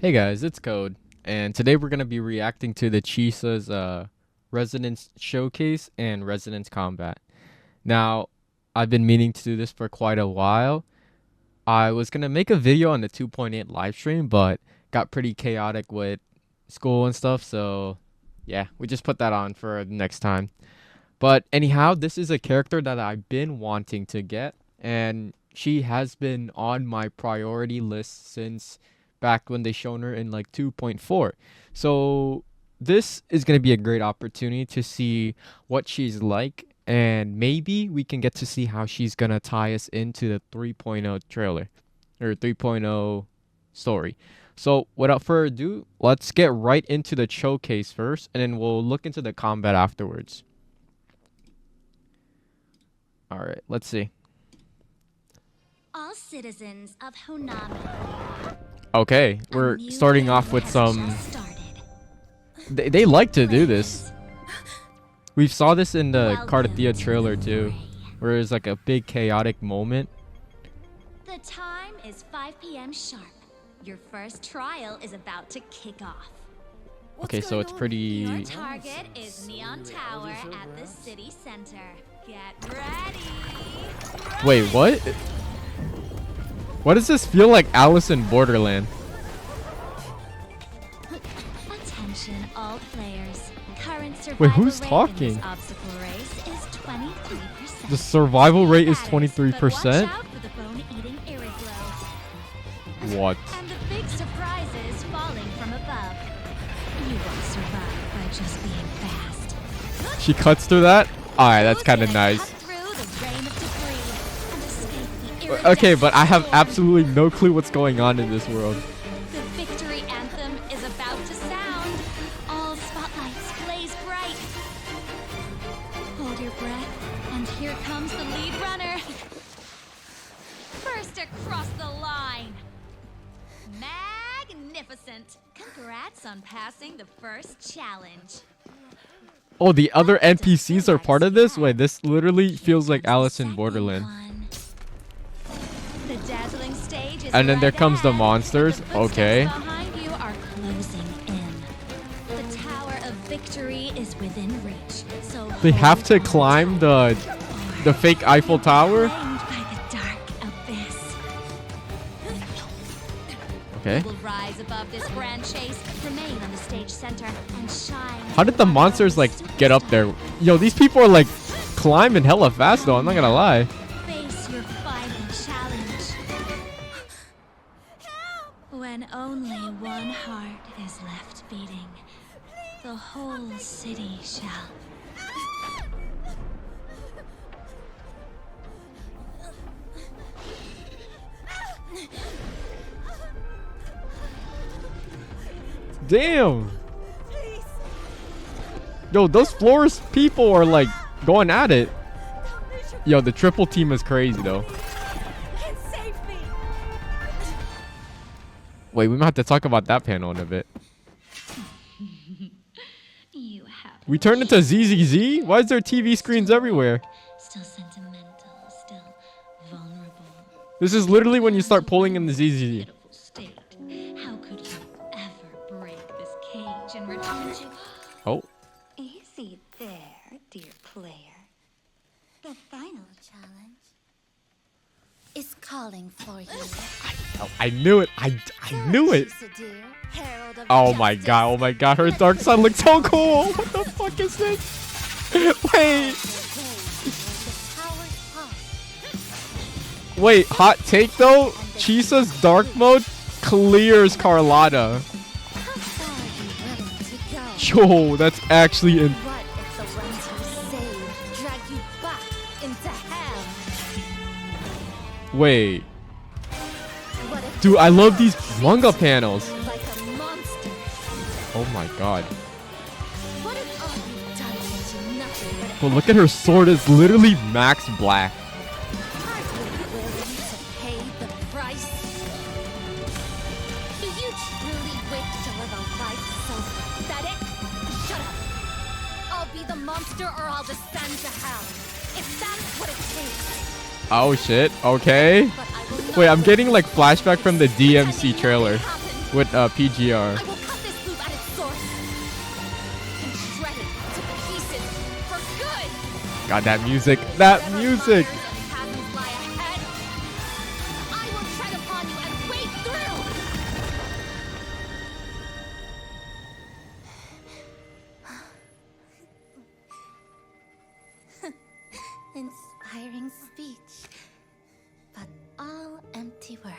Hey guys, it's Code, and today we're gonna be reacting to the CHISA'S Resonance Showcase and Resonance Combat. Now, I've been meaning to do this for quite a while. I was gonna make a video on the 2.8 live stream, but got pretty chaotic with school and stuff, so yeah, we just put that on for next time. But anyhow, this is a character that I've been wanting to get, and she has been on my priority list since back when they shown her in like 2.4. So this is going to be a great opportunity to see what she's like, and maybe we can get to see how she's going to tie us into the 3.0 trailer or 3.0 story. So without further ado, let's get right into the showcase first, and then we'll look into the combat afterwards. All right, let's see. All citizens of Honami. Okay, we're starting off with some... They like to do this. We saw this in the Carlotta trailer too, where there's like a big chaotic moment. The time is 5 p.m. sharp. Your first trial is about to kick off. Okay, so it's pretty... Your target is Neon Tower at the city center. Get ready! Wait, what? Why does this feel like Alice in Borderland? Attention all players. Current survival Wait, who's rate talking? in this obstacle race is 23%. The survival rate is But 23%? watch out for the bone-eating irreglows. What? And the big surprises falling from above. You won't survive by just being fast. She cuts through that? Alright, that's kind of nice. Okay, but I have absolutely no clue what's going on in this world. The victory anthem is about to sound. All spotlights blaze bright. Hold your breath, and here comes the lead runner. First across the line. Magnificent. Congrats on passing the first challenge. Oh, the other NPCs are part of this? Wait, this literally feels like Alice in Borderland. The dazzling stage is And then there right comes the ahead. monsters. The footsteps Okay. behind you are closing in. The Tower of Victory is within reach. So They have to hold on climb tight. the fake Eiffel Tower? Claimed by the dark abyss. Okay. Will rise above this grand chase, remain on the stage center, and shine. How did the monsters like get up there? Yo, these people are like climbing hella fast though, I'm not gonna lie. Face your final challenge. When only one heart is left beating, the whole city shall. Damn. Yo, those Flores people are like going at it. Yo, the triple team is crazy though. Wait, we might have to talk about that panel in a bit. You have We turned into ZZZ? Why is there TV screens everywhere? still sentimental, still vulnerable. This is literally when you start pulling in the ZZZ. Pitiful state. How could you ever break this cage and return to? Oh, Easy there, dear player. The final challenge is calling for you. I knew it. I knew it. Oh my god, her dark side looks so cool. What the fuck is this? Wait. Wait, hot take though? CHISA'S dark mode clears Carlotta. Yo, that's actually in. What if the ones who saved drag you back into hell? Wait. What if Dude, I love these manga panels. like a monster? Oh my god. What if all you've done is nothing but But look at her sword, it's literally max black. hardly willing to pay the price? Do you truly wish to live a life so pathetic? Shut up! I'll be the monster or I'll descend to hell. If that's what it takes. Oh shit, okay. But I will not Wait, I'm getting like flashback from the DMC trailer with PGR. I will cut this loop at its source and shred it to pieces for good. God, that music. That Whatever music. fires and chasms lie ahead, I will tread upon you and wade through. Inspiring speech, but all empty words.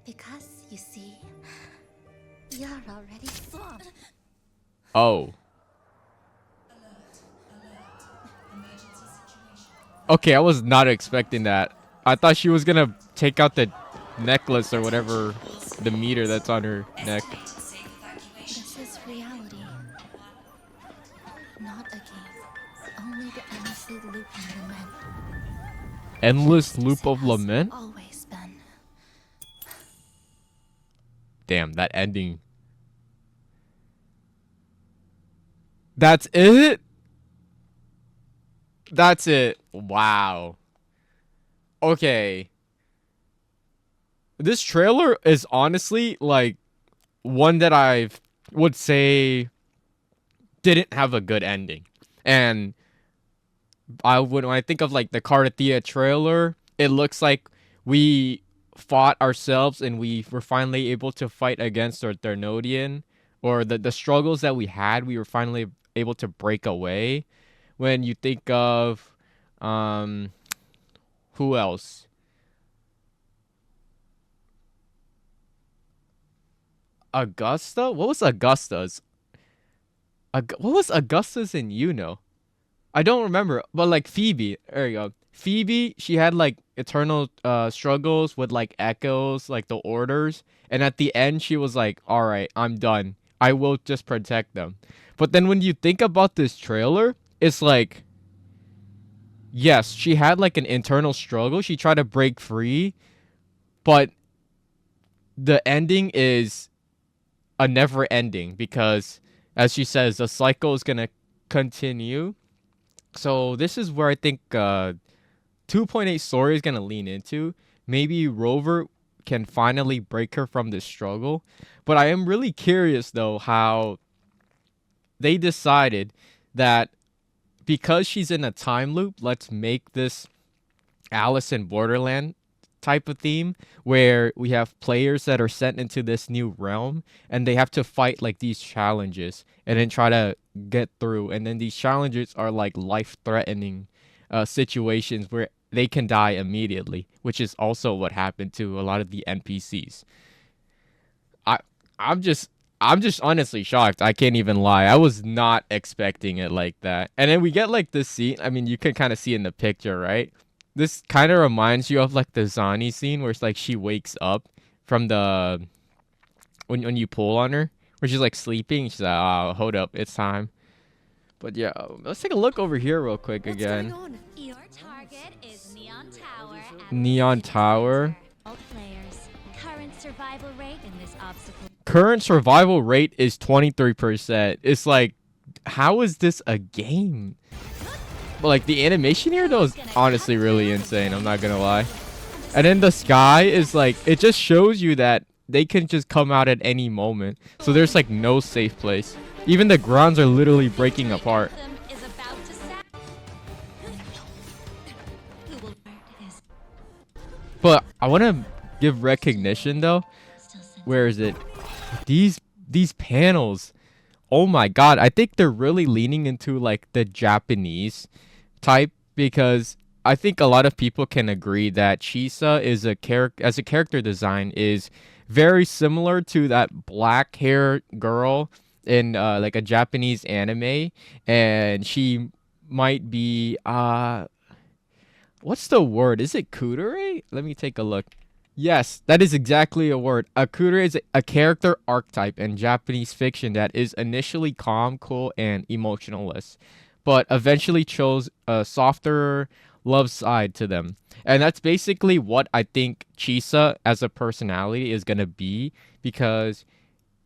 Because, you see, you're already swamped. Oh. Okay, I was not expecting that. I thought she was gonna take out the necklace or whatever, the meter that's on her neck. This is reality. Not a game. Only the endlessly looping lament. Endless loop of Has lament? always been. Damn, that ending. That's it? That's it. Wow. Okay. This trailer is honestly like one that I would say didn't have a good ending. And when I think of like the Carlotta trailer, it looks like we fought ourselves and we were finally able to fight against our Ternodian, or the struggles that we had, we were finally able to break away. When you think of who else? Augusta? What was Augusta's? What was Augusta's in Yuno? I don't remember, but like Phoebe, there you go. Phoebe, she had like eternal struggles with like echoes, like the orders, and at the end she was like, "All right, I'm done. I will just protect them." But then when you think about this trailer, it's like, yes, she had like an internal struggle. She tried to break free, but the ending is a never ending because, as she says, the cycle is gonna continue. So this is where I think 2.8 story is gonna lean into. Maybe Rover can finally break her from this struggle. But I am really curious though how they decided that because she's in a time loop, let's make this Alice in Borderland type of theme where we have players that are sent into this new realm and they have to fight like these challenges and then try to get through, and then these challenges are like life-threatening situations where they can die immediately, which is also what happened to a lot of the NPCs. I'm just honestly shocked. I can't even lie. I was not expecting it like that. And then we get like this scene. I mean, you can kind of see in the picture, right? This kind of reminds you of like the Zani scene where it's like she wakes up from the when you pull on her, where she's like sleeping. She's like, "Oh, hold up, it's time." But yeah, let's take a look over here real quick again. Your target is Neon Tower. Neon Tower. All players. Current survival rate in this obstacle. Current survival rate is 23%. It's like, how is this a game? But like the animation here though is honestly really insane. I'm not gonna lie. And then the sky is like, it just shows you that they can just come out at any moment. So there's like no safe place. Even the grounds are literally breaking apart. Is about to sound. Who will it is But I want to give recognition though. still sent. Where is it? These panels. Oh my god, I think they're really leaning into like the Japanese type, because I think a lot of people can agree that Chisa is a character design is very similar to that black hair girl in like a Japanese anime, and she might be what's the word? Is it kudere? Let me take a look. Yes, that is exactly a word. A kudere is a character archetype in Japanese fiction that is initially calm, cool, and emotionless, but eventually chose a softer love side to them. And that's basically what I think Chisa as a personality is going to be, because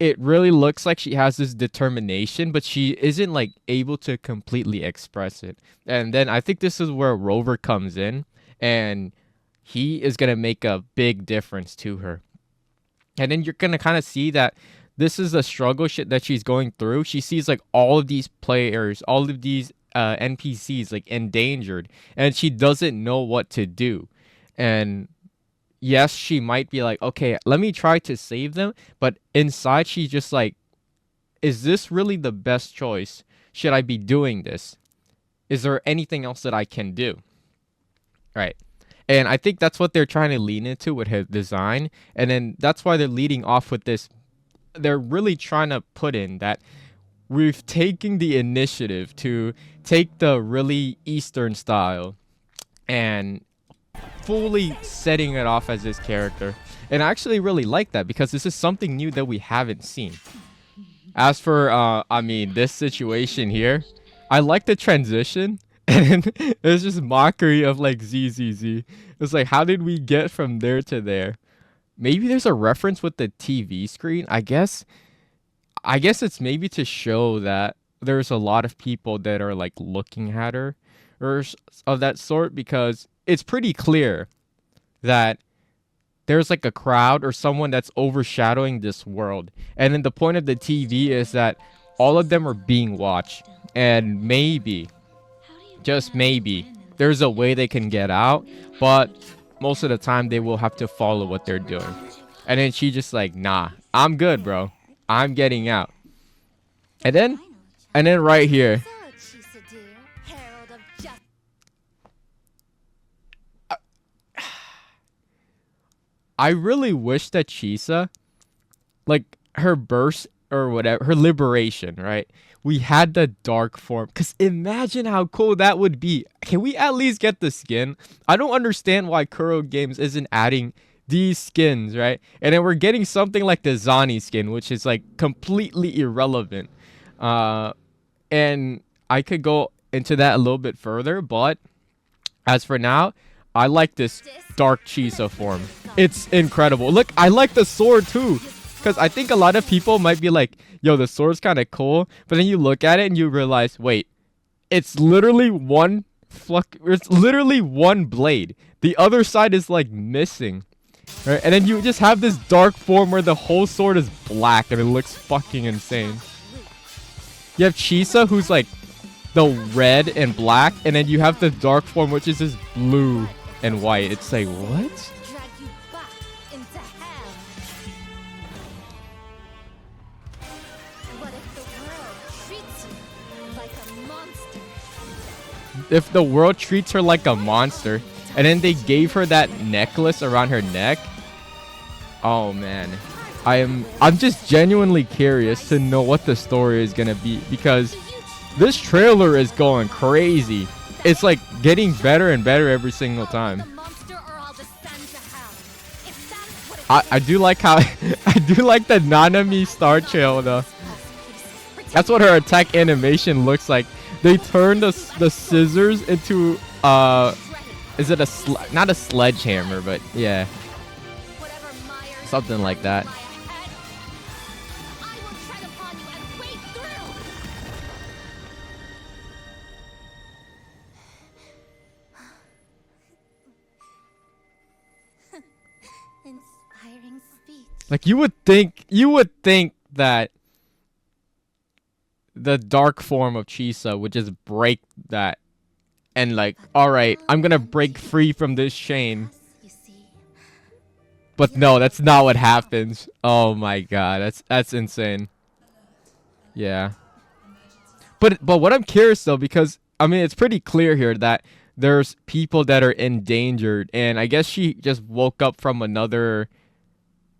it really looks like she has this determination, but she isn't like able to completely express it. And then I think this is where Rover comes in, and he is going to make a big difference to her. And then you're gonna kind of see that this is a struggle shit that she's going through. She sees like all of these players, all of these NPCs like endangered, and she doesn't know what to do. And yes, she might be like, okay, let me try to save them, but inside she's just like, is this really the best choice? Should I be doing this? Is there anything else that I can do? Right. And I think that's what they're trying to lean into with his design. And then that's why they're leading off with this. They're really trying to put in that we've taken the initiative to take the really Eastern style and fully setting it off as this character. And I actually really like that because this is something new that we haven't seen. As for, I mean, this situation here, I like the transition. And it's just mockery of like ZZZ. It's like, how did we get from there to there? Maybe there's a reference with the TV screen. I guess it's maybe to show that there's a lot of people that are like looking at her or of that sort, because it's pretty clear that there's like a crowd or someone that's overshadowing this world. And then the point of the TV is that all of them are being watched. And maybe, just maybe, there's a way they can get out, but most of the time they will have to follow what they're doing. And then she just like, nah, I'm good, bro. I'm getting out. And then right here, I really wish that Chisa, like her burst or whatever, her liberation, right? We had the dark form. Because imagine how cool that would be. Can we at least get the skin? I don't understand why kurogames isn't adding these skins, right? And then we're getting something like the Zani skin, which is like completely irrelevant. And I could go into that a little bit further, but as for now, I like this dark Chisa form. It's incredible. Look, I like the sword too. Because I think a lot of people might be like, yo, the sword's kind of cool. But then you look at it and you realize, wait, it's literally one blade. The other side is like missing. Right? And then you just have this dark form where the whole sword is black and it looks fucking insane. You have Chisa, who's like the red and black. And then you have the dark form, which is this blue and white. It's like, what? If the world treats her like a monster, and then they gave her that necklace around her neck. Oh man, I'm just genuinely curious to know what the story is gonna be, because this trailer is going crazy. It's like getting better and better every single time. I do like how I do like the Nanami Star Trail though. That's what her attack animation looks like. They turned the scissors into is it not a sledgehammer, but yeah, something like that. Inspiring speech. Like you would think that the dark form of Chisa would just break that and like, all right, I'm gonna break free from this chain. But no, that's not what happens. Oh my god, that's insane. Yeah. But what I'm curious though, because I mean it's pretty clear here that there's people that are endangered, and I guess she just woke up from another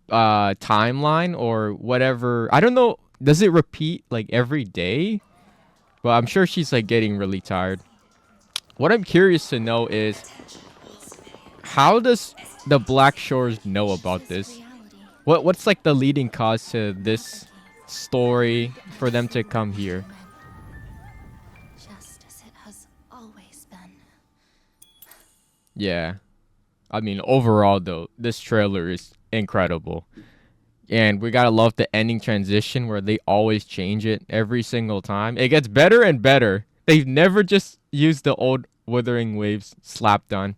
timeline or whatever. I don't know. Does it repeat like every day? But I'm sure she's like getting really tired. What I'm curious to know is, how does the Black Shores know about this? What's like the leading cause to this story for them to come here? Just as it has always been. Yeah. I mean, overall though, this trailer is incredible. And we gotta love the ending transition where they always change it every single time. It gets better and better. They've never just used the old Wuthering Waves slapped on.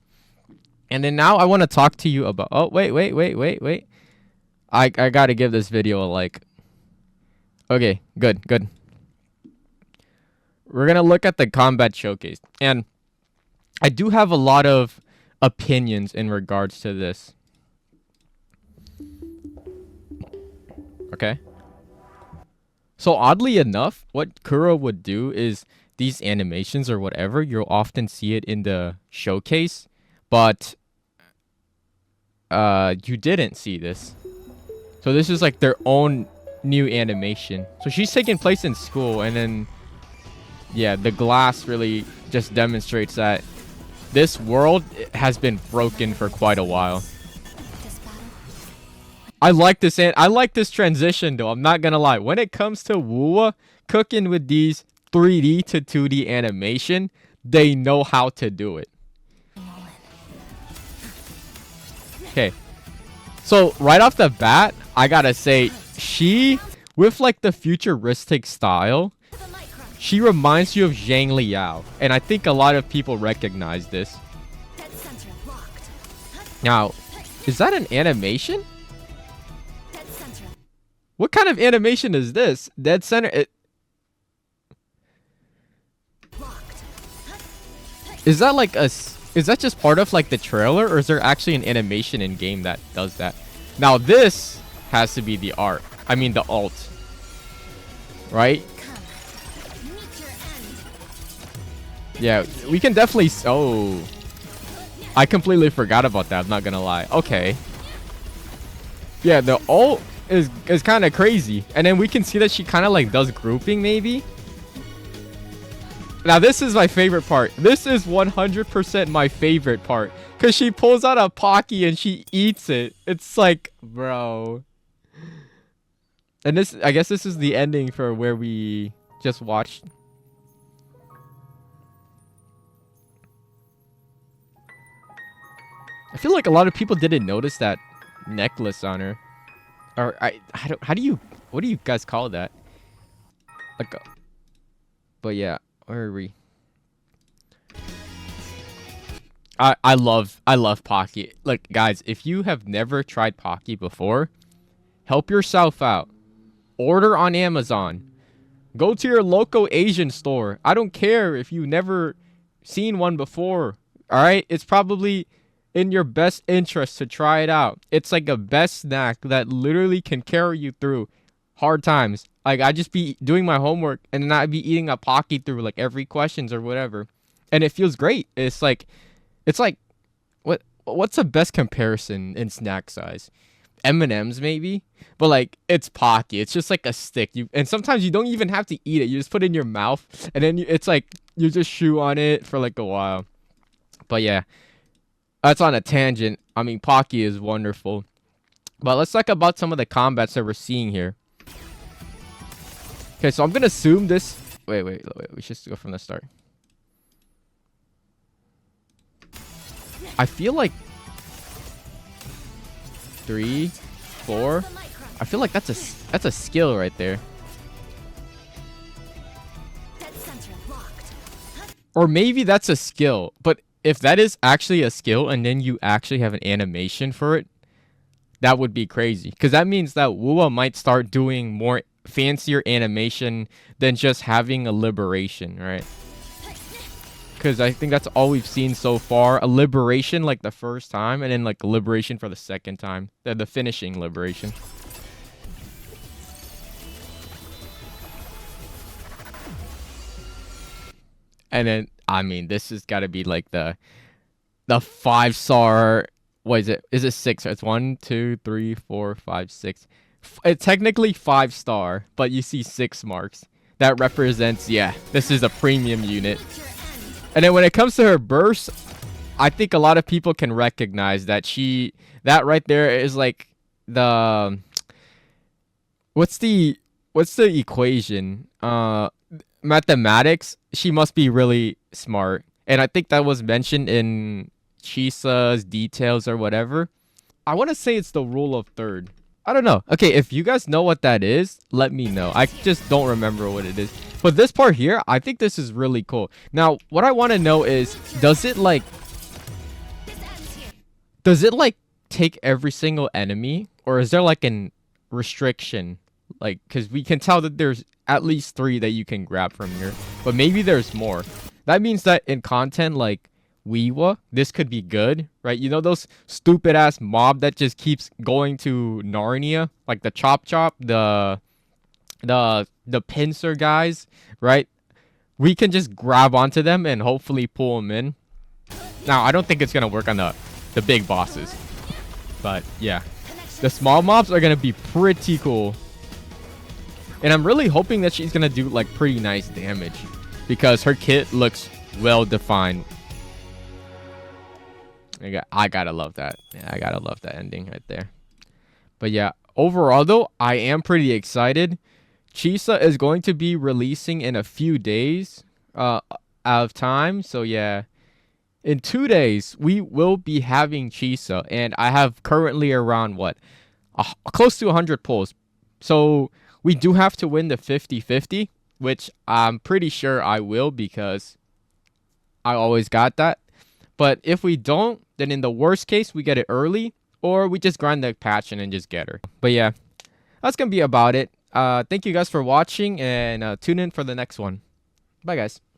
And then now I want to talk to you about... Oh, wait. I gotta give this video a like. Okay, good. We're gonna look at the combat showcase, and I do have a lot of opinions in regards to this. Okay. So oddly enough, what Kuro would do is these animations or whatever, you'll often see it in the showcase, but you didn't see this. So this is like their own new animation. So she's taking place in school, and then yeah, the glass really just demonstrates that this world has been broken for quite a while. I like this transition though. I'm not gonna lie. When it comes to wuwa, cooking with these 3D to 2D animation, they know how to do it. Okay. So right off the bat, I gotta say, she, with like the futuristic style, she reminds you of Zhang Liao. And I think a lot of people recognize this. Now, is that an animation? What kind of animation is this? Dead center. Is that like a? Is that just part of like the trailer, or is there actually an animation in game that does that? Now this has to be the art. I mean the alt, right? Yeah, we can definitely. Oh, I completely forgot about that. I'm not gonna lie. Okay. Yeah, the alt is kind of crazy, and then we can see that she kind of like does grouping maybe. Now this is my favorite part. This is 100% my favorite part, because she pulls out a Pocky and she eats it. It's like, bro. And this, I guess this is the ending for where we just watched. I feel like a lot of people didn't notice that necklace on her. Or I don't. What do you guys call that? Like, but yeah, where are we? I love Pocky. Look, guys, if you have never tried Pocky before, help yourself out. Order on Amazon. Go to your local Asian store. I don't care if you've never seen one before. All right, it's probably in your best interest to try it out. It's like a best snack that literally can carry you through hard times. Like, I just be doing my homework and then I'd be eating a Pocky through like every questions or whatever, and it feels great. It's like what's the best comparison in snack size? M&M's maybe, but like it's Pocky. It's just like a stick. And sometimes you don't even have to eat it. You just put it in your mouth, and then it's like you just chew on it for like a while. But yeah. That's on a tangent. I mean, Pocky is wonderful. But let's talk about some of the combats that we're seeing here. Okay, so I'm going to assume this... Wait. We should go from the start. I feel like... 3, 4... I feel like that's a skill right there. Or maybe that's a skill, but... If that is actually a skill and then you actually have an animation for it, that would be crazy. Because that means that wuwa might start doing more fancier animation than just having a liberation, right? Because I think that's all we've seen so far. A liberation like the first time, and then like a liberation for the second time. The finishing liberation. And then, I mean, this has got to be like the 5-star. What is it? Is it 6? It's 1, 2, 3, 4, 5, 6. It's technically 5-star, but you see 6 marks. That represents, yeah, this is a premium unit. And then when it comes to her burst, I think a lot of people can recognize that that right there is like the, what's the equation? Mathematics. She must be really smart, and I think that was mentioned in CHISA'S details or whatever. I want to say it's the rule of third. I don't know. Okay, if you guys know what that is, let me know. I just don't remember what it is. But this part here, I think this is really cool. Now, what I want to know is, does it like take every single enemy, or is there like an restriction? Like, because we can tell that there's at least 3 that you can grab from here, but maybe there's more. That means that in content like Wuwa, this could be good, right? You know those stupid ass mob that just keeps going to Narnia, like the Chop Chop, the pincer guys, right? We can just grab onto them and hopefully pull them in. Now, I don't think it's gonna work on the big bosses, but yeah, the small mobs are gonna be pretty cool. And I'm really hoping that she's gonna do like pretty nice damage because her kit looks well defined. I gotta love that. Yeah, I gotta love that ending right there. But yeah, overall though, I am pretty excited. CHISA is going to be releasing in a few days out of time. So yeah, in 2 days, we will be having CHISA. And I have currently around, what, close to 100 pulls. So we do have to win the 50-50, which I'm pretty sure I will because I always got that. But if we don't, then in the worst case, we get it early, or we just grind the patch and just get her. But yeah, that's going to be about it. Thank you guys for watching, and tune in for the next one. Bye, guys.